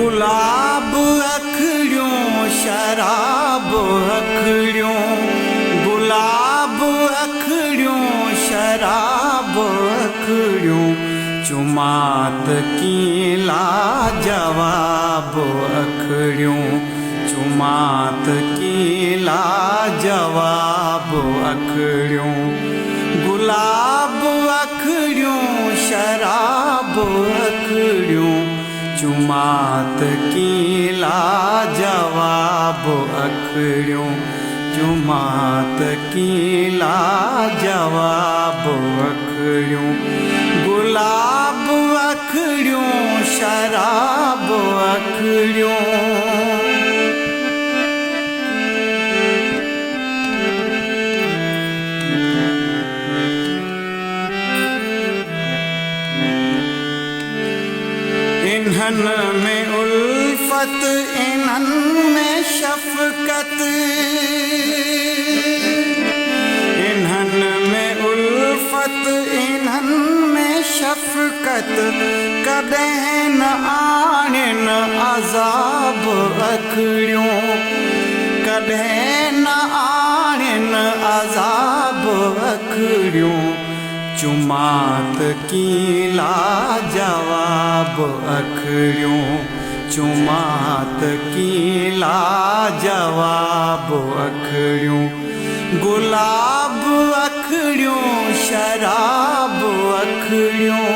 गुलाब अखड़ियों शराब अखड़ियों, गुलाब अखड़ियों शराब अखड़ियों, चुमात की लाजवाब अखड़ियों, चुमात की लाजवाब अखड़ियों। गुलाब अखड़ियों शराब अखड़ियों, चुमात की लाजवाब अखड़ियों, चुमात की लाजवाब अखड़ियों। गुलाब अखड़ियों शराब अखड़ियों, इन्हन में उल्फत इन्हन में शफकत, इन्हन में उल्फत इन्हन में शफकत, कदें न आणिन अज़ाब अखड़ियों, कदें न आणिन अज़ाब अखड़ियों, चुमात की लाजवाब अखड़ियों, चुमात की लाजवाब अखड़ियों। गुलाब अखड़ियों शराब अखड़ियों,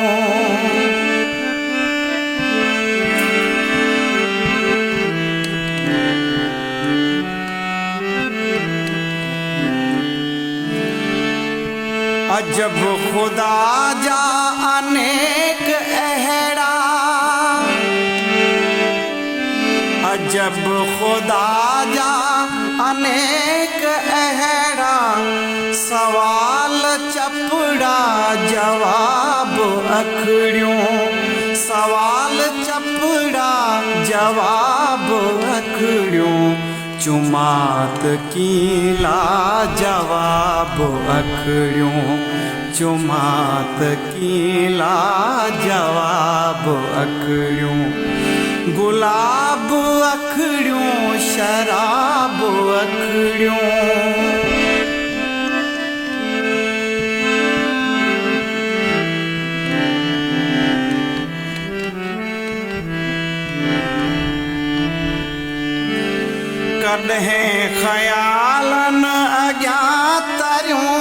अजब खुदा जा अनेक अहड़ा, अजब खुदा जा अनेक अहड़ा, सवाल चपड़ा जवाब अखड़ियों, सवाल चपड़ा जवाब अखड़ियों, चुमात की लाजवाब अखड़ियों, चुमात की लाजवाब अखड़ियों। गुलाब अखड़ियों शराब अखड़ियों, कदें ख़यालन अज्ञातरियों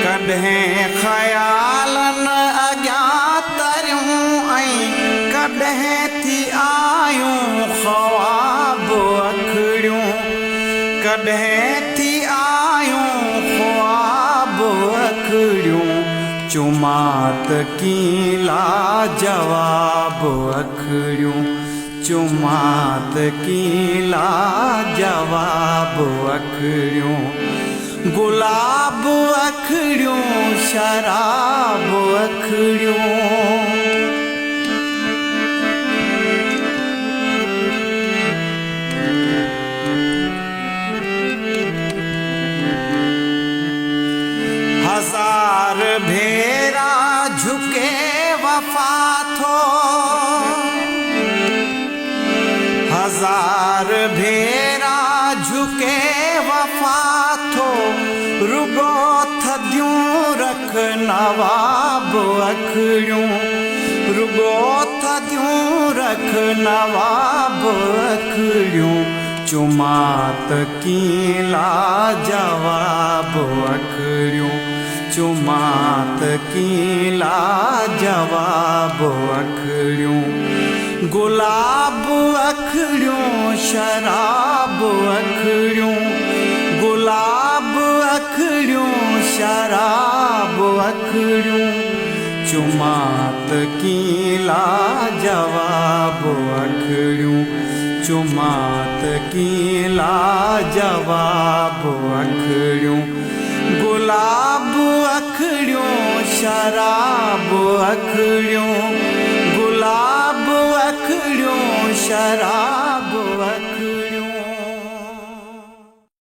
कदें ख़यालन अज्ञातरियों, कदें थी आयूं ख्वाब अखड़ियों, कदें थी आयूं ख्वाब अखड़ियों, चुमात की लाजवाब अखड़ियों, चुमात की लाजवाब अखड़ियों। गुलाब अखड़ियों शराब अखड़ियों, हजार भेरा झुके वफा थो, हजार भेरा झुके वफा थो, रुगो थदियूं रख नवाब अखड़ियों, रुगो थदियूं रख नवाब अखड़ियों, चुमात की लाजवाब अखड़ियों, चुमात की लाजवाब अखड़ियों। गुलाब अखड़ियों शराब अखड़ियों, गुलाब अखड़ियों शराब अखड़ियों, चुमात की लाजवाब अखड़ियों, चुमात की लाजवाब अखड़ियों। गुलाब अखड़ियों शराब अखड़ियों, गुलाब अखड़ियों शराब